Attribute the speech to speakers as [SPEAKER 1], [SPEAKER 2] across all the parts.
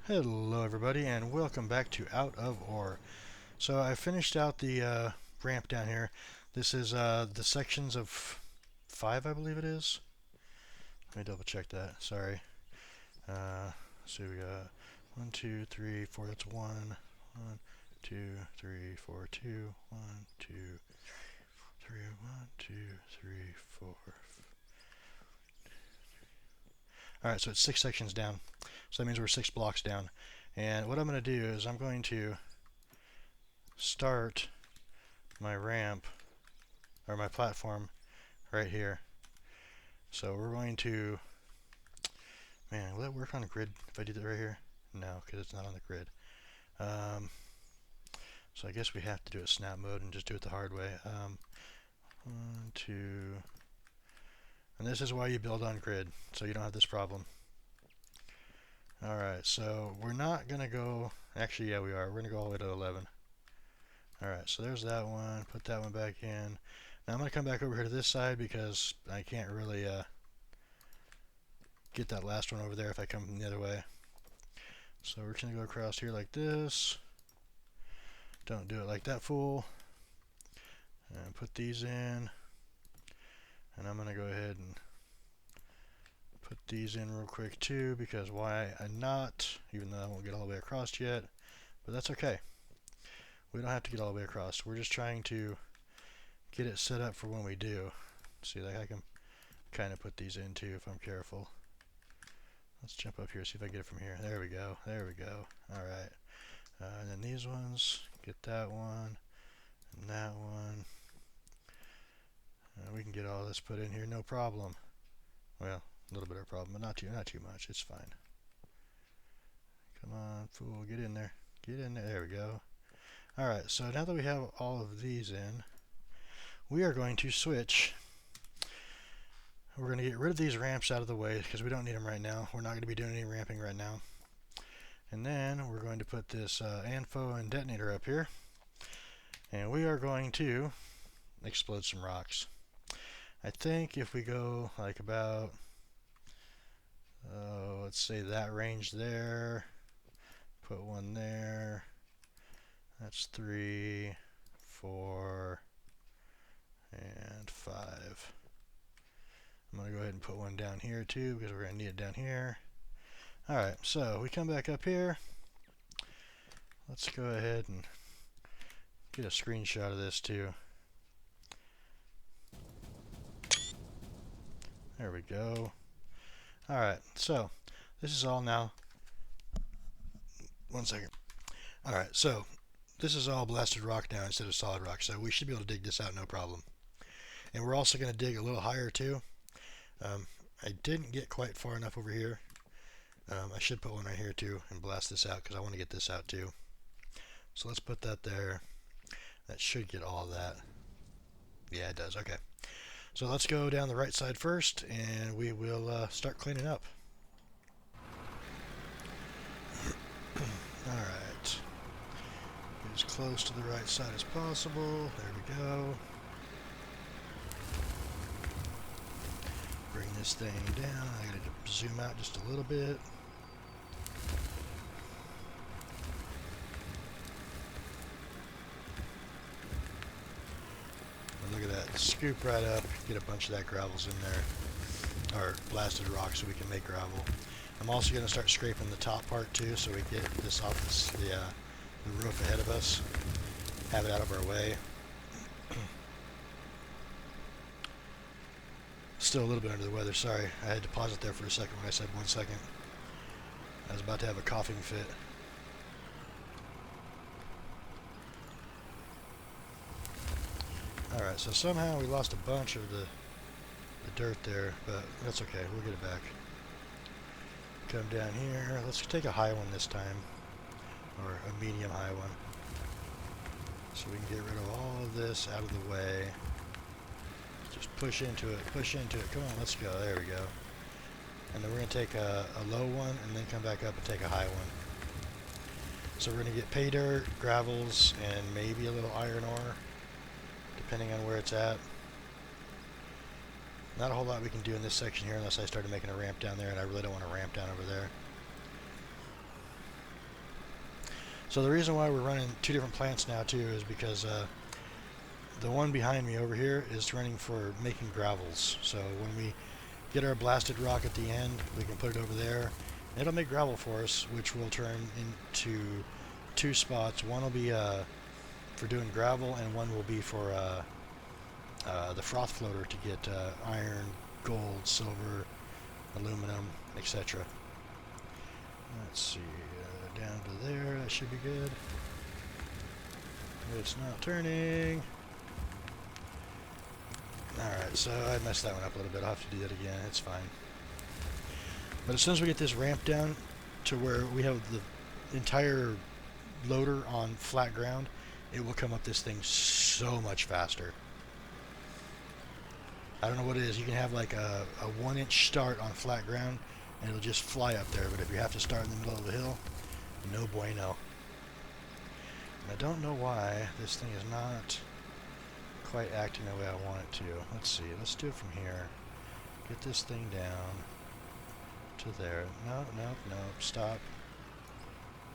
[SPEAKER 1] Hello everybody and welcome back to Out of Ore. So I finished out the ramp down here. This is the sections of 5 I believe it is. Let me double check that, sorry. So we got 1, 2, 3, 4, that's 1, 1, 2, 3, 4, 2, 1, 2, 3, 1, 2, 3, 4. Alright, so it's 6 sections down. So that means we're 6 blocks down. And what I'm going to do is I'm going to start my ramp, or my platform, right here. So we're going to, man, will that work on a grid if I do that right here? No, because it's not on the grid. So I guess we have to do it snap mode and just do it the hard way. 1, 2, and this is why you build on grid, so you don't have this problem. Alright, so we're not going to go, actually yeah we are, we're going to go all the way to 11. Alright, so there's that one, put that one back in. Now I'm going to come back over here to this side because I can't really get that last one over there if I come from the other way. So we're just going to go across here like this. Don't do it like that, fool. And put these in. And I'm going to go ahead and put these in real quick too, because why not? Even though I won't get all the way across yet. But that's okay. We don't have to get all the way across. We're just trying to get it set up for when we do. See, like I can kind of put these in too if I'm careful. Let's jump up here, see if I can get it from here. There we go. There we go. Alright. And then these ones. Get that one. And that one. We can get all this put in here, no problem. Well, a little bit of a problem, but not too much. It's fine. Come on, fool, get in there. Get in there. There we go. Alright, so now that we have all of these in, we are going to switch. We're going to get rid of these ramps out of the way because we don't need them right now. We're not going to be doing any ramping right now. And then we're going to put this ANFO and detonator up here. And we are going to explode some rocks. I think if we go like about, let's say that range there, put one there, that's 3, 4, and 5. I'm going to go ahead and put one down here too because we're going to need it down here. Alright, so we come back up here. Let's go ahead and get a screenshot of this too. There we go. Alright, so this is all now. One second. Alright, so this is all blasted rock now instead of solid rock, so we should be able to dig this out no problem. And we're also going to dig a little higher too. I didn't get quite far enough over here. I should put one right here too and blast this out because I want to get this out too. So let's put that there. That should get all of that. Yeah, it does. Okay. So let's go down the right side first and we will start cleaning up. Alright. Get as close to the right side as possible. There we go. Bring this thing down. I gotta zoom out just a little bit. And look at that. Scoop right up. Get a bunch of that gravels in there. Or blasted rock so we can make gravel. I'm also going to start scraping the top part too so we get this off the roof ahead of us. Have it out of our way. Still a little bit under the weather, sorry. I had to pause it there for a second when I said 1 second. I was about to have a coughing fit. Alright, so somehow we lost a bunch of the dirt there, but that's okay, we'll get it back. Come down here, let's take a high one this time, or a medium high one. So we can get rid of all of this out of the way. Just push into it, come on, let's go, there we go. And then we're going to take a low one and then come back up and take a high one. So we're going to get pay dirt, gravels, and maybe a little iron ore, depending on where it's at. Not a whole lot we can do in this section here unless I started making a ramp down there, and I really don't want to ramp down over there. So the reason why we're running two different plants now too is because the one behind me over here is running for making gravels. So when we get our blasted rock at the end, we can put it over there. It'll make gravel for us, which will turn into two spots. One will be for doing gravel, and one will be for the froth floater to get iron, gold, silver, aluminum, etc. Let's see, down to there, that should be good. It's not turning. Alright, so I messed that one up a little bit. I'll have to do that again. It's fine. But as soon as we get this ramp down to where we have the entire loader on flat ground, it will come up this thing so much faster. I don't know what it is. You can have like a 1-inch start on flat ground and it'll just fly up there. But if you have to start in the middle of the hill, no bueno. And I don't know why this thing is not quite acting the way I want it to. Let's see. Let's do it from here. Get this thing down to there. No, no, no. Stop.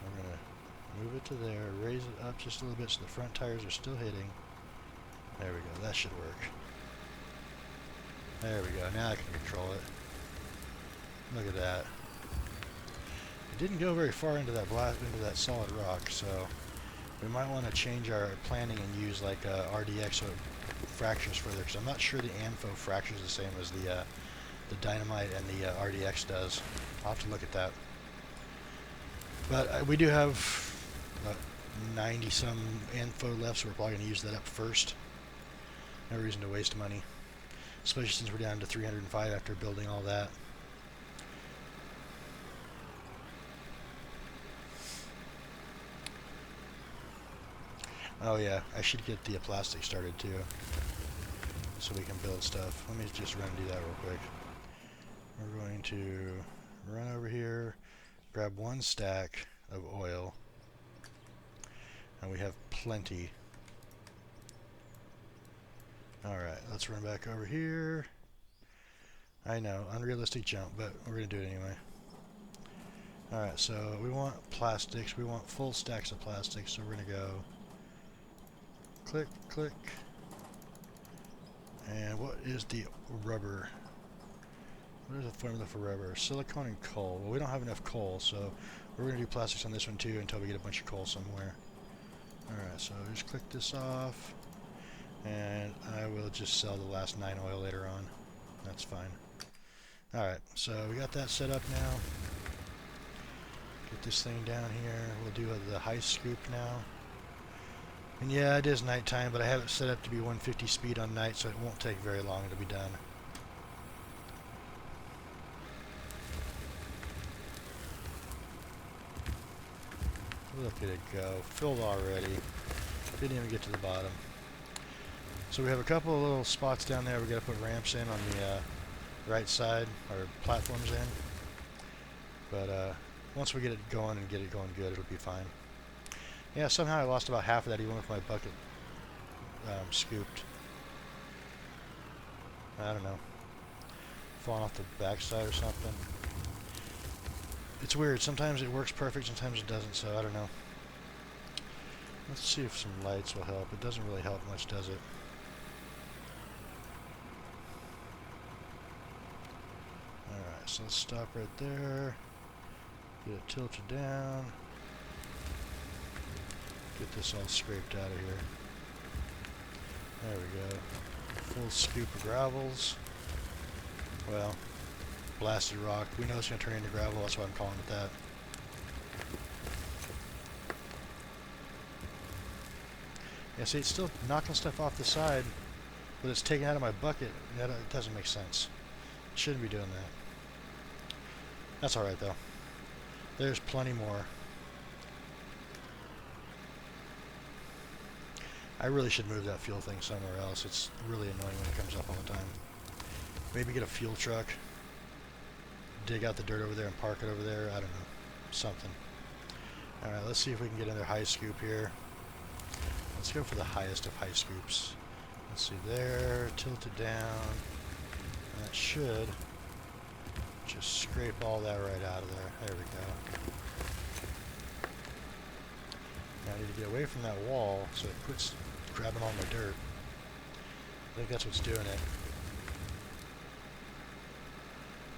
[SPEAKER 1] I'm going to move it to there. Raise it up just a little bit so the front tires are still hitting. There we go. That should work. There we go. Now I can control it. Look at that. It didn't go very far into that solid rock, so we might want to change our planning and use like RDX so it fractures further, because I'm not sure the ANFO fractures the same as the dynamite and the RDX does. I'll have to look at that. But we do have 90 some ANFO left, so we're probably going to use that up first. No reason to waste money, especially since we're down to 305 after building all that. Oh yeah, I should get the plastic started too, so we can build stuff. Let me just run and do that real quick. We're going to run over here, grab 1 stack of oil, and we have plenty. Alright, let's run back over here. I know, unrealistic jump, but we're going to do it anyway. Alright, so we want plastics. We want full stacks of plastics, so we're going to go click, click. And what is the rubber? What is the formula for rubber? Silicone and coal. Well, we don't have enough coal, so we're going to do plastics on this one too until we get a bunch of coal somewhere. Alright, so just click this off. And I will just sell the last 9 oil later on. That's fine. Alright, so we got that set up now. Get this thing down here. We'll do the high scoop now. And yeah, it is nighttime, but I have it set up to be 150 speed on night, so it won't take very long to be done. Look at it go. Filled already. Didn't even get to the bottom. So we have a couple of little spots down there we got to put ramps in on the right side, or platforms in. But once we get it going and get it going good, it'll be fine. Yeah, somehow I lost about half of that even with my bucket scooped. I don't know. Falling off the backside or something. It's weird. Sometimes it works perfect, sometimes it doesn't, so I don't know. Let's see if some lights will help. It doesn't really help much, does it? Alright, so let's stop right there. Get it tilted down. Get this all scraped out of here. There we go. Full scoop of gravels. Well, blasted rock. We know it's going to turn into gravel, that's why I'm calling it that. Yeah, see, it's still knocking stuff off the side, but it's taken out of my bucket. That doesn't make sense. It shouldn't be doing that. That's alright, though. There's plenty more. I really should move that fuel thing somewhere else. It's really annoying when it comes up all the time. Maybe get a fuel truck, dig out the dirt over there and park it over there. I don't know. Something. Alright, let's see if we can get another high scoop here. Let's go for the highest of high scoops. Let's see there, tilt it down. That should just scrape all that right out of there. There we go. get away from that wall so it quits grabbing all my dirt. I think that's what's doing it.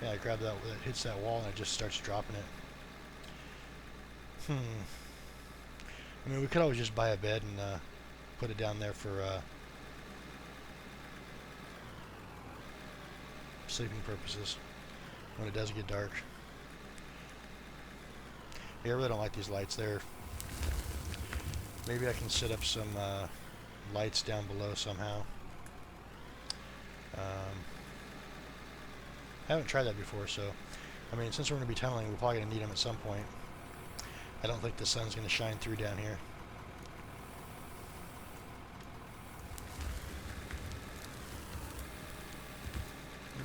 [SPEAKER 1] Yeah, I grab that, it hits that wall and it just starts dropping it. I mean, we could always just buy a bed and put it down there for sleeping purposes when it does get dark. Yeah, I really don't like these lights there. Maybe I can set up some lights down below somehow. I haven't tried that before, so I mean, since we're going to be tunneling, we're probably going to need them at some point. I don't think the sun's going to shine through down here.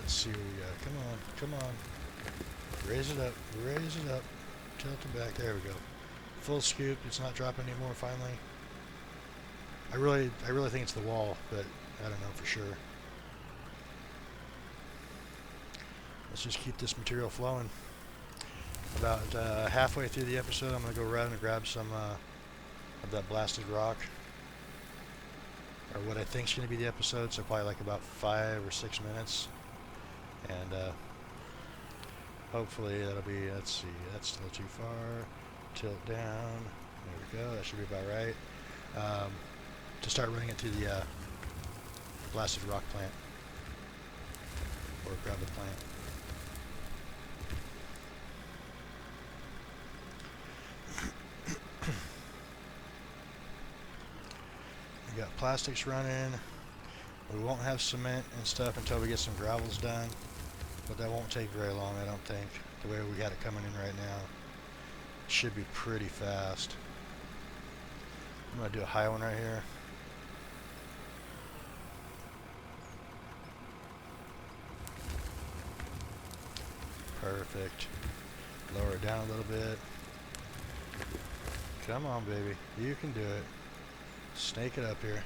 [SPEAKER 1] Let's see what we got. Come on, come on. Raise it up, raise it up. Tilt it back. There we go. Full scoop. It's not dropping anymore finally. I really think it's the wall, but I don't know for sure. Let's just keep this material flowing. About halfway through the episode, I'm going to go around and grab some of that blasted rock. Or what I think is going to be the episode, so probably like about 5 or 6 minutes. And hopefully that'll be, let's see, that's still too far. Tilt down. There we go, that should be about right. To start running it to the blasted rock plant. Or gravel plant. We got plastics running. We won't have cement and stuff until we get some gravels done, but that won't take very long, I don't think. The way we got it coming in right now, it should be pretty fast. I'm gonna do a high one right here. Perfect. Lower it down a little bit. Come on, baby. You can do it. Snake it up here.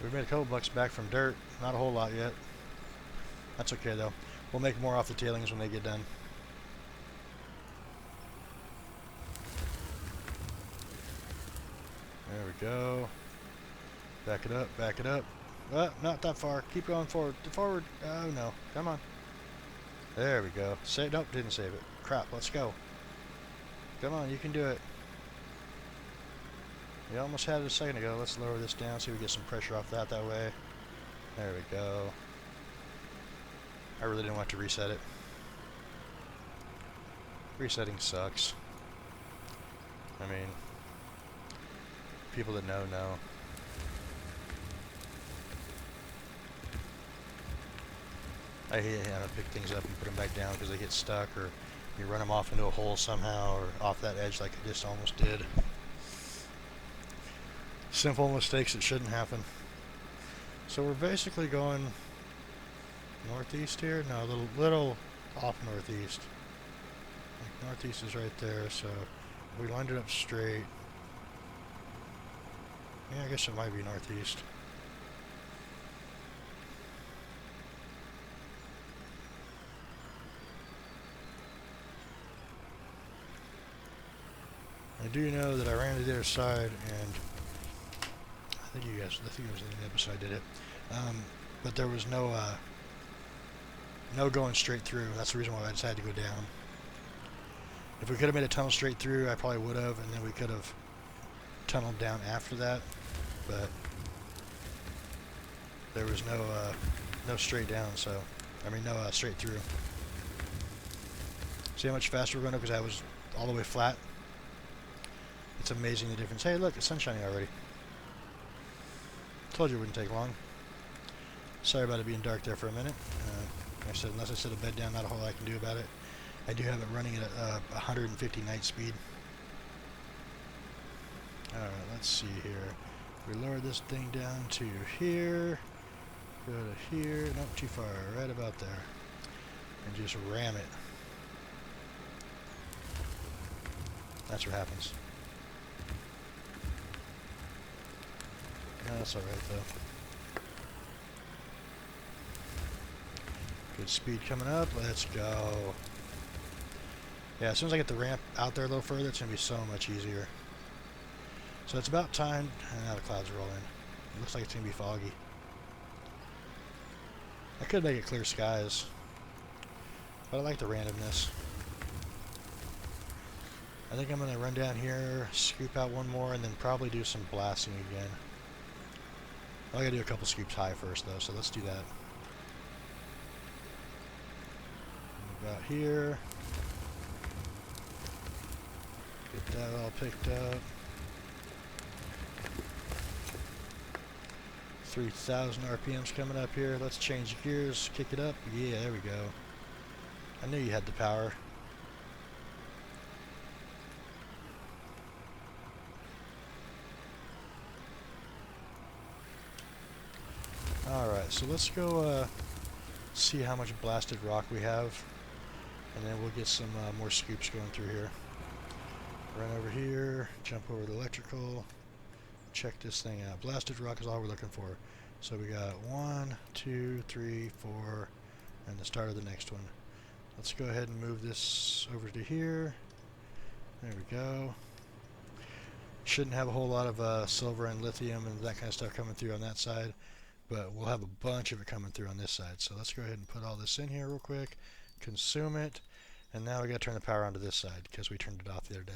[SPEAKER 1] We've made a couple bucks back from dirt. Not a whole lot yet. That's okay though. We'll make more off the tailings when they get done. There we go. Back it up, back it up. Not that far. Keep going forward. Forward. Oh no. Come on. There we go. Save. Nope, didn't save it. Crap, let's go. Come on, you can do it. We almost had it a second ago. Let's lower this down so we get some pressure off that way. There we go. I really didn't want to reset it. Resetting sucks. I mean, people that know. I hate having to pick things up and put them back down because they get stuck, or you run them off into a hole somehow, or off that edge like I just almost did. Simple mistakes that shouldn't happen. So we're basically going northeast here? No, a little off northeast. Like northeast is right there, so we lined it up straight. Yeah, I guess it might be northeast. I do know that I ran to the other side, and I think it was in the episode I did it. But there was no going straight through. That's the reason why I decided to go down. If we could have made a tunnel straight through, I probably would have, and then we could have tunneled down after that. But there was no straight down, so I mean no straight through. See how much faster we're going up because I was all the way flat. It's amazing the difference. Hey, look, it's sun shining already. Told you it wouldn't take long. Sorry about it being dark there for a minute. Like I said, unless I set a bed down, not a whole lot I can do about it. I do have it running at 150 night speed. Alright, let's see here. We lower this thing down to here. Go to here. Not too far. Right about there. And just ram it. That's what happens. That's alright though. Good speed coming up. Let's go. Yeah, as soon as I get the ramp out there a little further, it's going to be so much easier. So it's about time. And now the clouds roll in. It looks like it's going to be foggy. I could make it clear skies, but I like the randomness. I think I'm going to run down here, scoop out one more, and then probably do some blasting again. I gotta do a couple scoops high first though, so let's do that. About here. Get that all picked up. 3,000 RPMs coming up here. Let's change gears, kick it up. Yeah, there we go. I knew you had the power. Alright, so let's go see how much blasted rock we have, and then we'll get some more scoops going through here. Run over here, jump over the electrical, check this thing out. Blasted rock is all we're looking for. So we got 1, 2, 3, 4, and the start of the next one. Let's go ahead and move this over to here. There we go. Shouldn't have a whole lot of silver and lithium and that kind of stuff coming through on that side, but we'll have a bunch of it coming through on this side. So let's go ahead and put all this in here real quick, consume it, and now we got to turn the power onto this side because we turned it off the other day.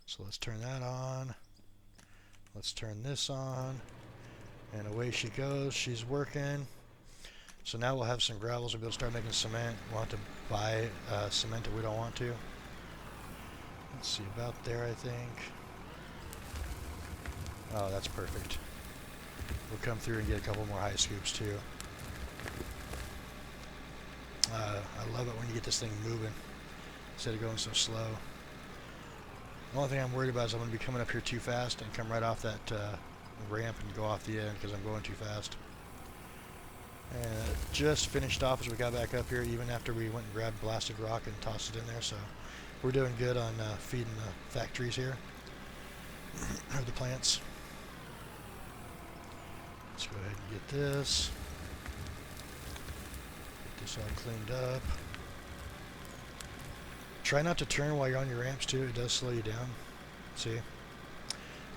[SPEAKER 1] So let's turn that on. Let's turn this on, and away she goes. She's working. So now we'll have some gravels. We'll be able to start making cement. We'll have to buy cement if we don't want to. Let's see, about there I think. Oh, that's perfect. We'll come through and get a couple more high scoops too. I love it when you get this thing moving instead of going so slow. The only thing I'm worried about is I'm going to be coming up here too fast and come right off that ramp and go off the end because I'm going too fast. And just finished off as we got back up here, even after we went and grabbed blasted rock and tossed it in there. So we're doing good on feeding the factories here, or the plants. Let's go ahead and get this. Get this all cleaned up. Try not to turn while you're on your ramps too, it does slow you down. See?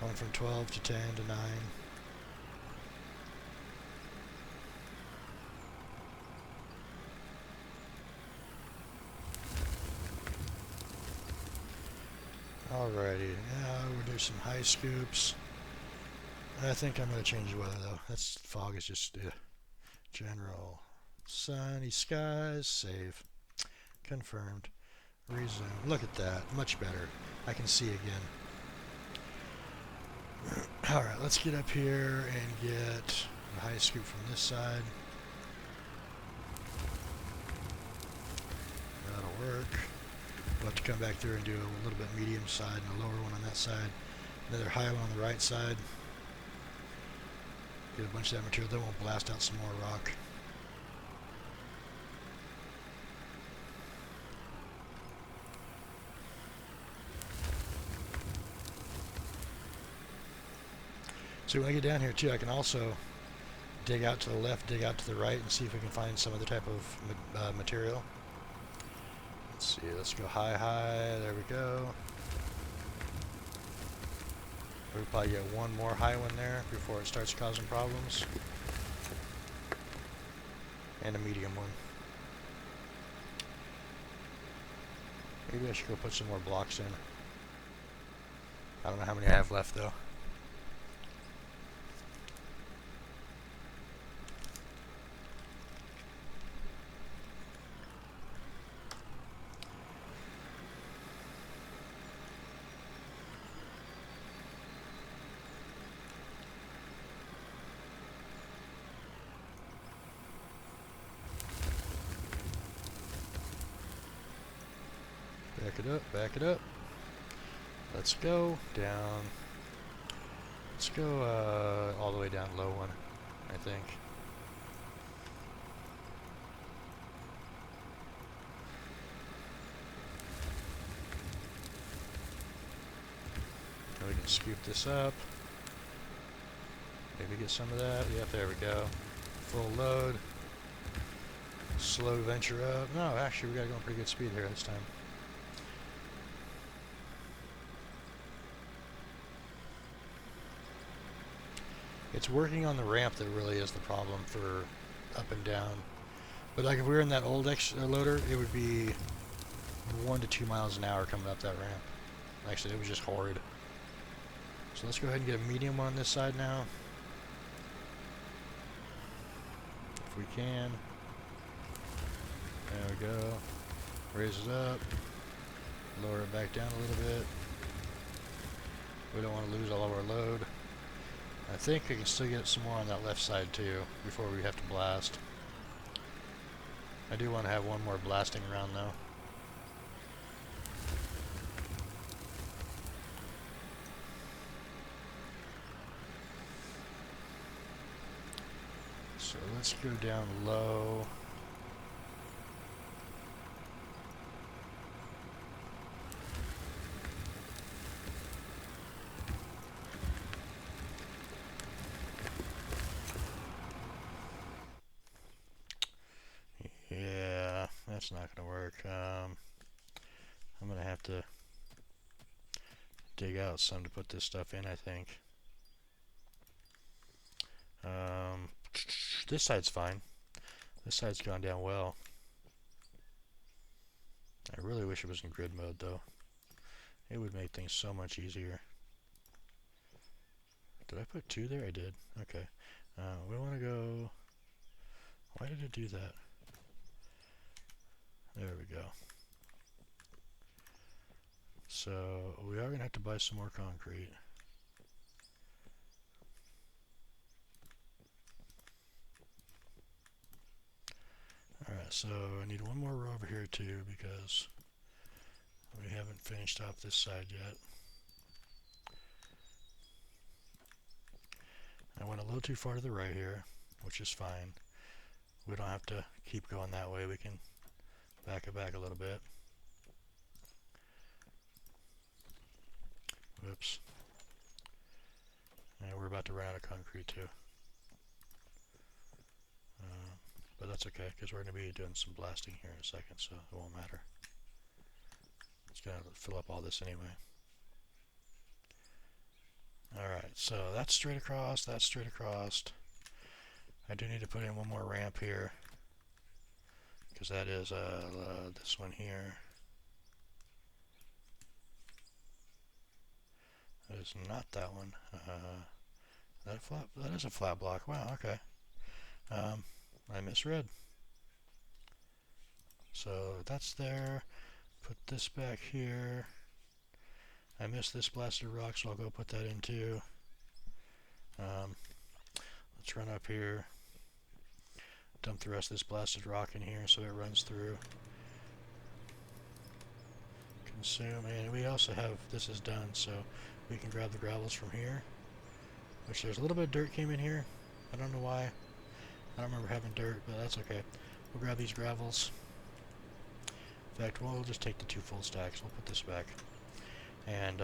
[SPEAKER 1] Going from 12 to 10 to 9. Alrighty, now we'll do some high scoops. I think I'm going to change the weather though. That's fog is just general. Sunny skies, save. Confirmed. Resume. Look at that. Much better. I can see again. Alright, let's get up here and get a high scoop from this side. That'll work. We'll have to come back through and do a little bit medium side and a lower one on that side. Another high one on the right side. Get a bunch of that material, then we'll blast out some more rock. So when I get down here too, I can also dig out to the left, dig out to the right, and see if we can find some other type of material. Let's see, let's go high, high, there we go. We'll probably get one more high one there before it starts causing problems. And a medium one. Maybe I should go put some more blocks in. I don't know how many I have left though. Back it up, back it up. Let's go down. Let's go all the way down low one, I think. And we can scoop this up. Maybe get some of that. Yep, there we go. Full load. Slow venture up. No, actually, we got to go in pretty good speed here this time. It's working on the ramp that really is the problem for up and down. But like if we were in that old loader, it would be 1 to 2 miles an hour coming up that ramp. Actually, it was just horrid. So let's go ahead and get a medium on this side now. If we can. There we go. Raise it up. Lower it back down a little bit. We don't want to lose all of our load. I think we can still get some more on that left side too before we have to blast. I do want to have one more blasting round though. So let's go down low. Yeah, that's not going to work. I'm going to have to dig out some to put this stuff in, I think. This side's fine. This side's gone down well. I really wish it was in grid mode, though. It would make things so much easier. Did I put 2 there? I did. Okay. We want to go... Why did it do that? There we go. So, we are going to have to buy some more concrete. Alright, so I need one more row over here too because we haven't finished off this side yet. I went a little too far to the right here, which is fine. We don't have to keep going that way. We can back it back a little bit. Whoops. And we're about to run out of concrete too. But that's okay, because we're going to be doing some blasting here in a second, so it won't matter. It's going to fill up all this anyway. Alright, so that's straight across, that's straight across. I do need to put in one more ramp here, because that is this one here. That is not that one. That is a flat block. Wow, okay. I misread. So that's there. Put this back here. I missed this blasted rock, so I'll go put that in too. Let's run up here. Dump the rest of this blasted rock in here so it runs through. Consume, and we also have, this is done, so we can grab the gravels from here. Which there's a little bit of dirt came in here. I don't know why. I don't remember having dirt, but that's okay. We'll grab these gravels. In fact, we'll just take the 2 full stacks. We'll put this back. And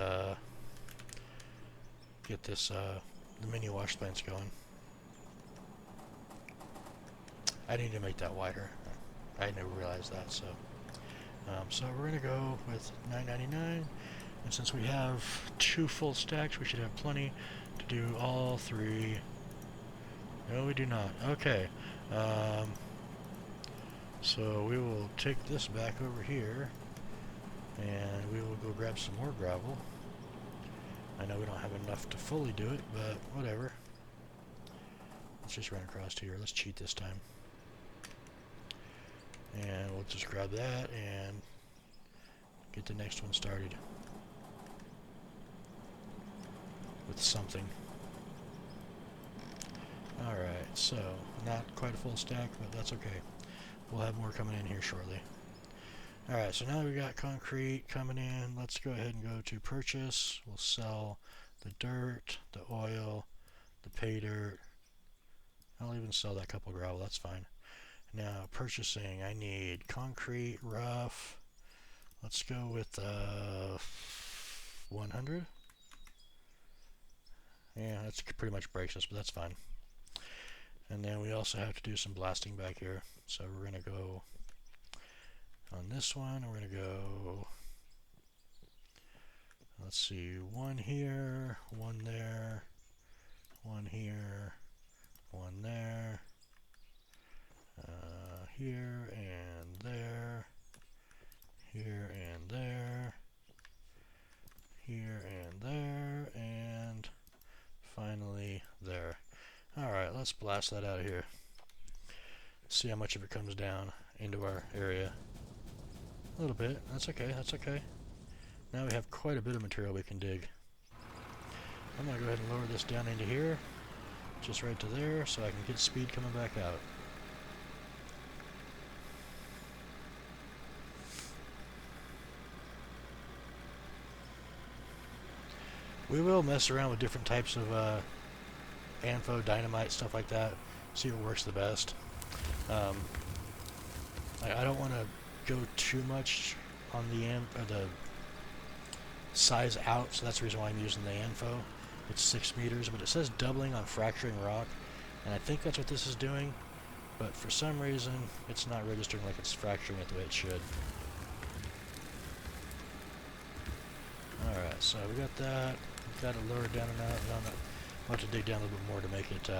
[SPEAKER 1] get this, the mini wash plants going. I need to make that wider. I never realized that, so. So we're going to go with $9.99. And since we have 2 full stacks, we should have plenty to do all 3. No, we do not. Okay. So we will take this back over here, and we will go grab some more gravel. I know we don't have enough to fully do it, but whatever. Let's just run across here. Let's cheat this time. And we'll just grab that and get the next one started with something. Alright, so not quite a full stack, but that's okay. We'll have more coming in here shortly. Alright, so now that we got concrete coming in, let's go ahead and go to purchase. We'll sell the dirt, the oil, the pay dirt. I'll even sell that couple gravel, that's fine. Now, purchasing, I need concrete, rough. Let's go with 100. Yeah, that's pretty much breaks us, but that's fine. And then we also have to do some blasting back here. So we're going to go on this one. We're going to go, let's see, one here, one there, one here, one there, here and there, here and there, here and there, and finally there. Alright, let's blast that out of here. See how much of it comes down into our area. A little bit. That's okay, that's okay. Now we have quite a bit of material we can dig. I'm going to go ahead and lower this down into here. Just right to there, so I can get speed coming back out. We will mess around with different types of Anfo, dynamite, stuff like that. See what works the best. I don't want to go too much on the size out, so that's the reason why I'm using the Anfo. It's 6 meters, but it says doubling on fracturing rock, and I think that's what this is doing, but for some reason it's not registering like it's fracturing it the way it should. Alright, so we got that. We've got it lowered down enough. I'll have to dig down a little bit more to make it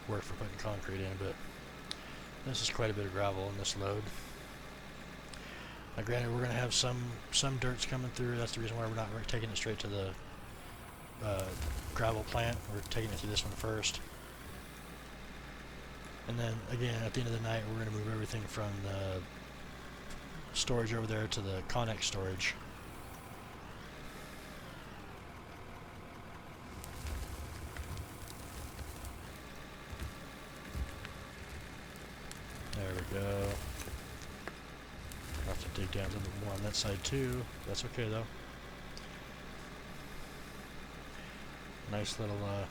[SPEAKER 1] work for putting concrete in, but this is quite a bit of gravel in this load. Now granted, we're going to have some dirts coming through. That's the reason why we're not taking it straight to the gravel plant. We're taking it through this one first. And then, again, at the end of the night, we're going to move everything from the storage over there to the Connex storage. There we go. I'll have to dig down a little bit more on that side too. That's okay though. Nice little, I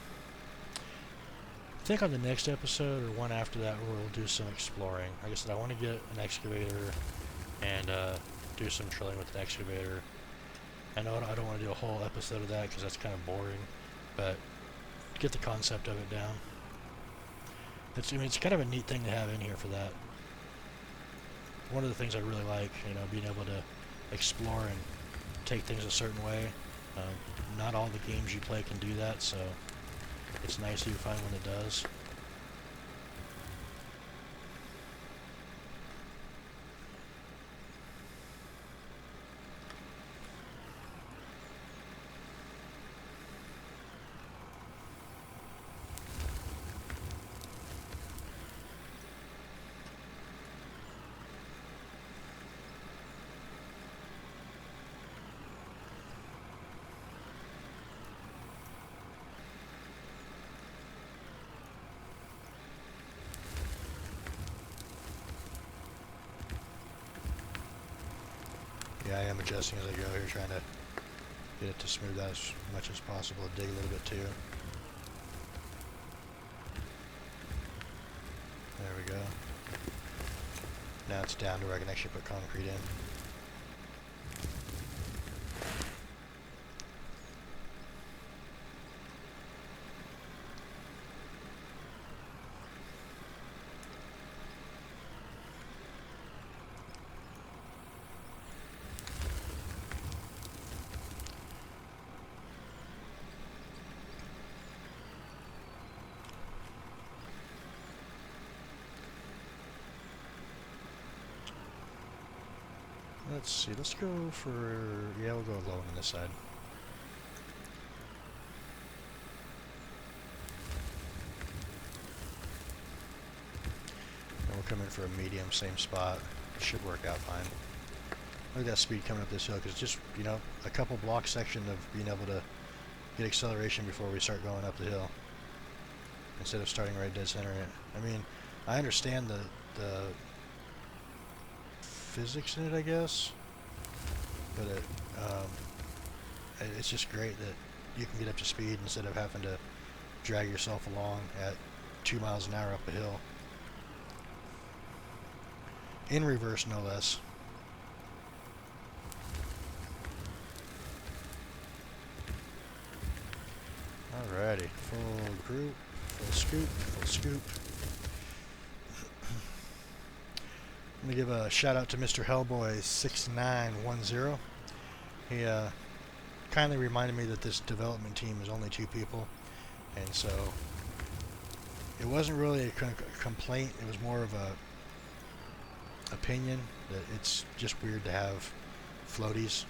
[SPEAKER 1] think on the next episode or one after that we'll do some exploring. Like I said, I want to get an excavator and do some drilling with an excavator. I know I don't want to do a whole episode of that because that's kind of boring, but get the concept of it down. I mean, it's kind of a neat thing to have in here for that. One of the things I really like, being able to explore and take things a certain way. Not all the games you play can do that, so it's nice that you find one that does. Yeah, I am adjusting as I go here, trying to get it to smooth out as much as possible, dig a little bit too. There we go. Now it's down to where I can actually put concrete in. Let's see, let's go for, yeah, we'll go low on this side. And we'll come in for a medium, same spot. It should work out fine. Look at that speed coming up this hill, because just, a couple block section of being able to get acceleration before we start going up the hill. Instead of starting right dead center in it. I mean, I understand the physics in it, I guess, but it's just great that you can get up to speed instead of having to drag yourself along at 2 miles an hour up a hill. In reverse, no less. Alrighty, full group, full scoop, full scoop. Let me give a shout out to Mr. Hellboy 6910. He kindly reminded me that this development team is only 2 people, and so it wasn't really a complaint. It was more of a opinion that it's just weird to have floaties,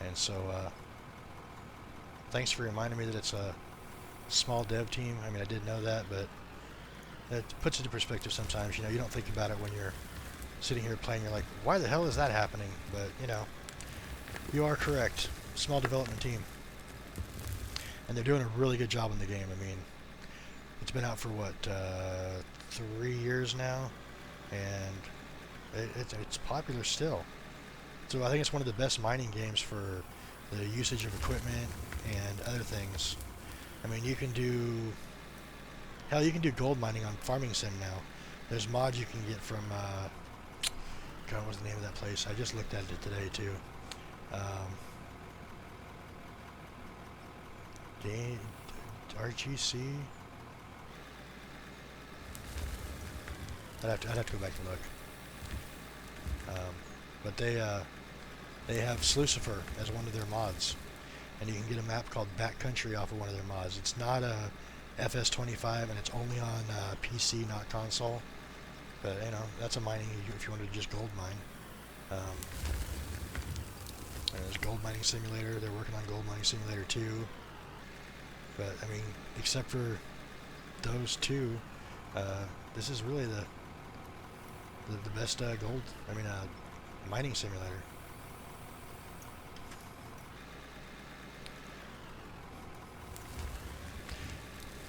[SPEAKER 1] and so thanks for reminding me that it's a small dev team. I mean, I did know that, but it puts it into perspective sometimes. You know, you don't think about it when you're sitting here playing. You're like, why the hell is that happening? But, you know, you are correct. Small development team. And they're doing a really good job in the game. I mean, it's been out for, what, 3 years now? And it's popular still. So I think it's one of the best mining games for the usage of equipment and other things. I mean, you can do... Hell, you can do gold mining on Farming Sim now. There's mods you can get from... God, what's the name of that place? I just looked at it today, too. RGC? I'd have to go back and look. But they have Slucifer as one of their mods. And you can get a map called Backcountry off of one of their mods. It's not a FS25, and it's only on PC, not console. But, you know, that's a mining if you wanted to just gold mine. And there's Gold Mining Simulator. They're working on Gold Mining Simulator 2. But, I mean, except for those 2, this is really the best mining simulator.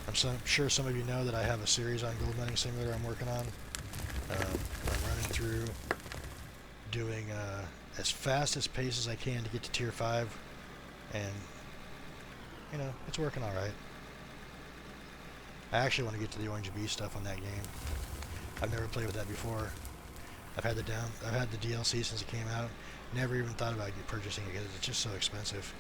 [SPEAKER 1] I'm sure some of you know that I have a series on Gold Mining Simulator I'm working on. I'm running through, doing as fast as pace as I can to get to Tier 5, and, you know, it's working alright. I actually want to get to the Orange Bee stuff on that game. I've never played with that before. I've had the DLC since it came out. Never even thought about purchasing it because it's just so expensive.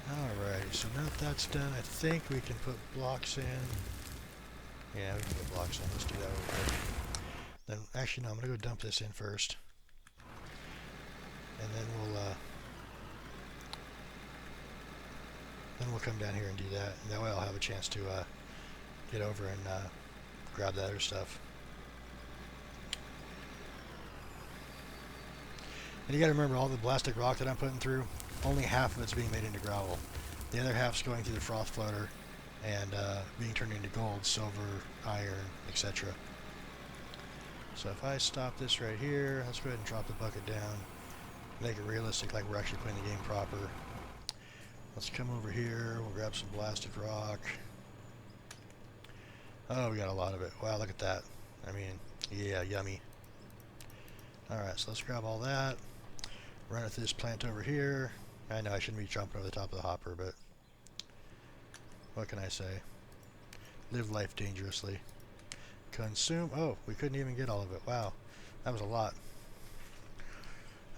[SPEAKER 1] Alright, so now that that's done, I think we can put blocks in. Yeah, we can put blocks in. Let's do that real quick. Then, actually, no, I'm going to go dump this in first. And then we'll come down here and do that. And that way I'll have a chance to get over and grab that other stuff. And you got to remember, all the blastic rock that I'm putting through, only half of it's being made into gravel. The other half's going through the froth floater and being turned into gold, silver, iron, etc. So if I stop this right here, let's go ahead and drop the bucket down. Make it realistic, like we're actually playing the game proper. Let's come over here, we'll grab some blasted rock. Oh, we got a lot of it. Wow, look at that. I mean, yeah, yummy. Alright, so let's grab all that. Run it through this plant over here. I know I shouldn't be jumping over the top of the hopper, but what can I say? Live life dangerously. Consume. Oh, we couldn't even get all of it. Wow, that was a lot.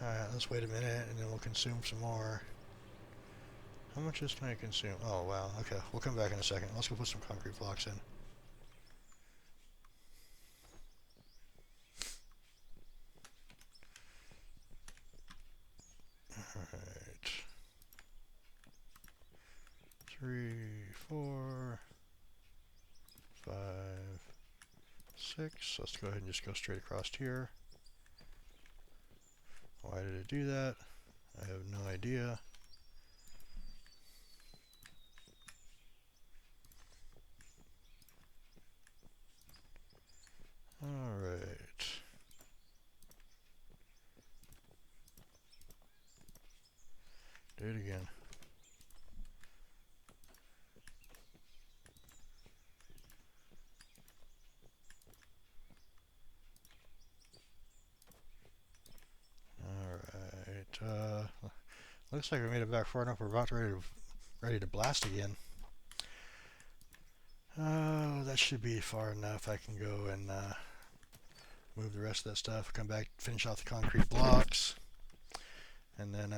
[SPEAKER 1] Alright, let's wait a minute and then we'll consume some more. How much is going to consume? Oh, wow. Okay, we'll come back in a second. Let's go put some concrete blocks in. Alright. 3, 4, 5, 6. Let's go ahead and just go straight across here. Why did it do that? I have no idea. Alright. Do it again. Alright. Looks like we made it back far enough. We're about ready to blast again. Oh, that should be far enough. I can go and move the rest of that stuff. Come back, finish off the concrete blocks. And then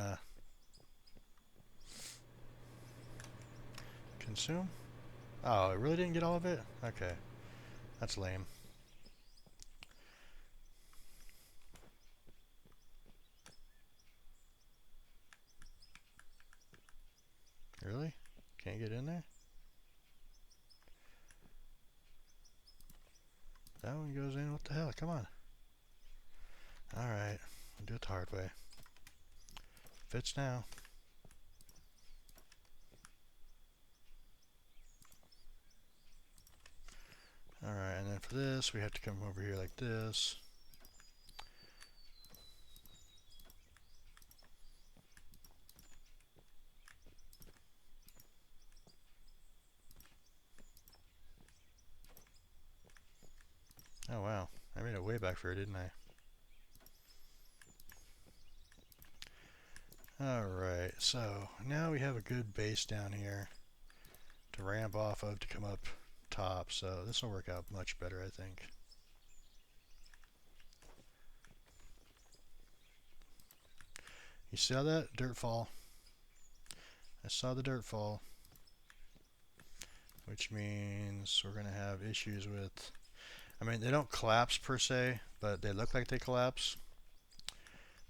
[SPEAKER 1] consume. Oh, it really didn't get all of it? Okay, that's lame. Really? Can't get in there? That one goes in. What the hell? Come on. Alright, I'll do it the hard way. Fits now. Alright, and then for this, we have to come over here like this. Oh wow, I made it way back for it, didn't I? Alright, so now we have a good base down here to ramp off of to come up top, so this will work out much better, I think. You saw that dirt fall? I saw the dirt fall, which means we're going to have issues with, I mean, they don't collapse per se, but they look like they collapse.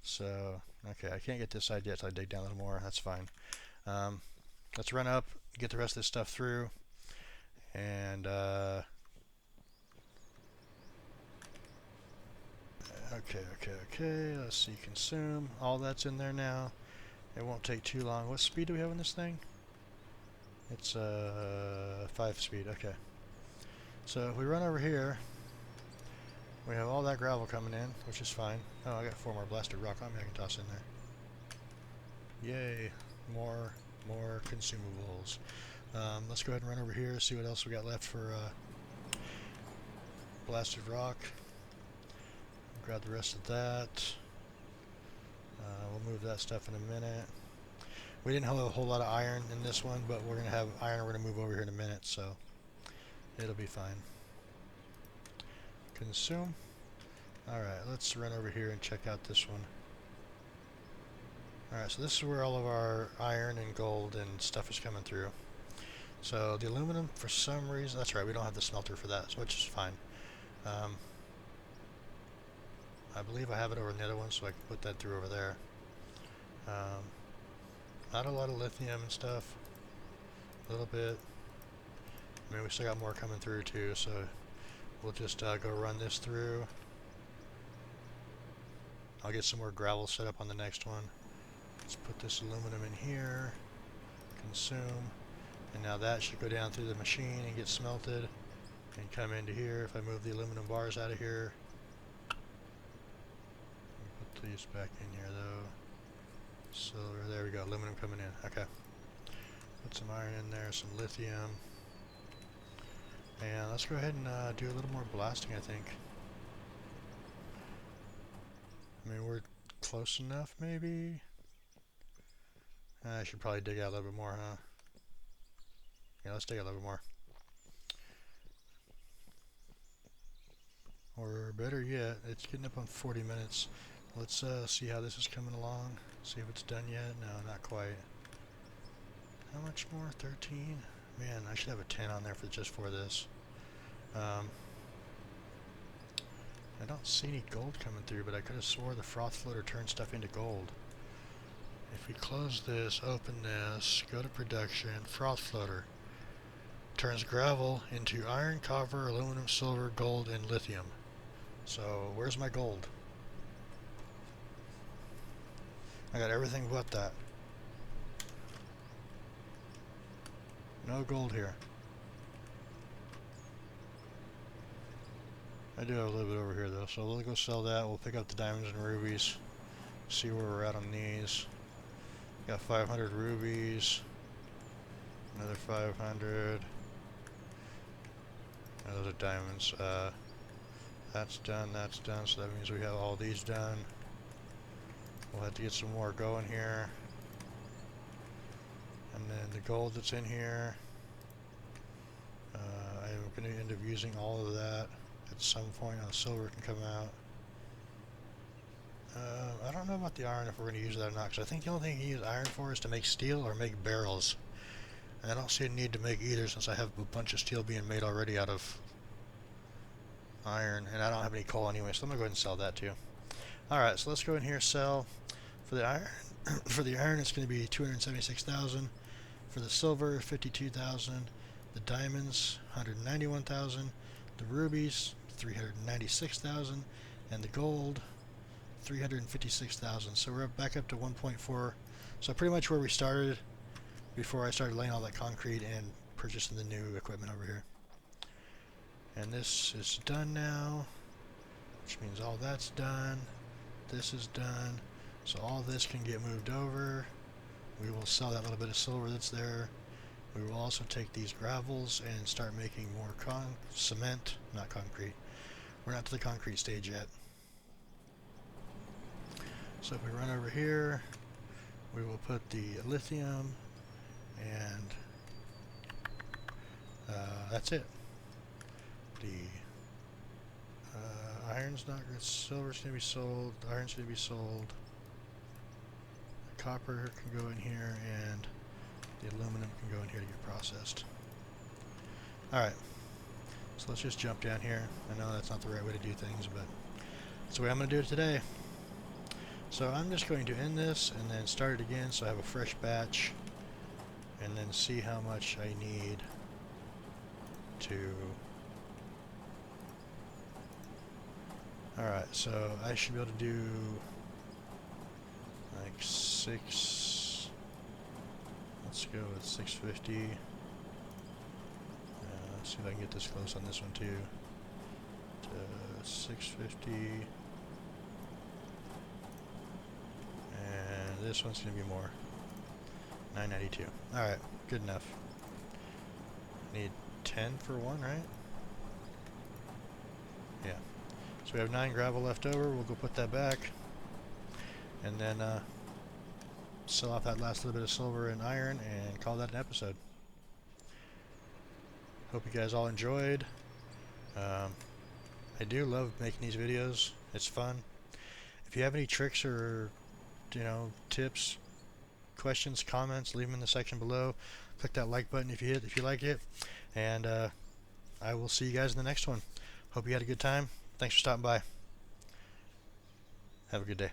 [SPEAKER 1] So, okay, I can't get this side yet until I dig down a little more. That's fine. Let's run up, get the rest of this stuff through, and okay. Let's see, consume. All that's in there now. It won't take too long. What speed do we have on this thing? It's 5 speed. Okay. So if we run over here, we have all that gravel coming in, which is fine. Oh, I got 4 more blasted rock on me I can toss in there. Yay! More consumables. Let's go ahead and run over here, see what else we got left for blasted rock. Grab the rest of that. We'll move that stuff in a minute. We didn't have a whole lot of iron in this one, but we're going to have iron we're going to move over here in a minute, so it'll be fine. Consume. Alright, let's run over here and check out this one. Alright, so this is where all of our iron and gold and stuff is coming through. So the aluminum, for some reason, that's right, we don't have the smelter for that, which is fine. I believe I have it over in the other one, so I can put that through over there. Not a lot of lithium and stuff. A little bit. I mean, we still got more coming through too, so we'll just go run this through. I'll get some more gravel set up on the next one. Let's put this aluminum in here. Consume. And now that should go down through the machine and get smelted and come into here. If I move the aluminum bars out of here. Put these back in here though. Silver, there we go, aluminum coming in. Okay. Put some iron in there, some lithium. And let's go ahead and do a little more blasting, I think. I mean, we're close enough, maybe? I should probably dig out a little bit more, huh? Yeah, let's dig out a little bit more. Or better yet, it's getting up on 40 minutes. Let's see how this is coming along. See if it's done yet. No, not quite. How much more? 13? Man, I should have a 10 on there for just for this. I don't see any gold coming through, but I could have swore the froth floater turned stuff into gold. If we close this, open this, go to production, froth floater turns gravel into iron, copper, aluminum, silver, gold, and lithium. So where's my gold? I got everything but that. No gold here. I do have a little bit over here though, so we'll go sell that. We'll pick up the diamonds and rubies. See where we're at on these. Got 500 rubies. Another 500. And those are diamonds. That's done, so that means we have all these done. We'll have to get some more going here. And then the gold that's in here, I'm going to end up using all of that at some point. Silver can come out. I don't know about the iron if we're going to use that or not, because I think the only thing you can use iron for is to make steel or make barrels. And I don't see a need to make either since I have a bunch of steel being made already out of iron, and I don't have any coal anyway, so I'm going to go ahead and sell that too. Alright, so let's go in here, sell for the iron. For the iron, it's going to be 276,000. For the silver, 52,000. The diamonds, 191,000. The rubies, 396,000. And the gold, 356,000. So we're back up to 1.4. So pretty much where we started before I started laying all that concrete and purchasing the new equipment over here. And this is done now, which means all that's done. This is done. So all this can get moved over. We will sell that little bit of silver that's there. We will also take these gravels and start making more cement, not concrete. We're not to the concrete stage yet. So if we run over here, we will put the lithium and that's it. The iron's not good, silver's going to be sold, iron's going to be sold. The copper can go in here and the aluminum can go in here to get processed. Alright, so let's just jump down here. I know that's not the right way to do things, but that's the way I'm going to do it today. So I'm just going to end this and then start it again so I have a fresh batch and then see how much I need to... Alright, so I should be able to do like 6... Let's go with 650. Let's see if I can get this close on this one too. To 650. And this one's going to be more. 992. Alright, good enough. Need 10 for one, right? Yeah. So we have 9 gravel left over. We'll go put that back. And then sell off that last little bit of silver and iron and call that an episode. Hope you guys all enjoyed. I do love making these videos. It's fun. If you have any tricks or tips, questions, comments, leave them in the section below. Click that like button if you like it. And I will see you guys in the next one. Hope you had a good time. Thanks for stopping by. Have a good day.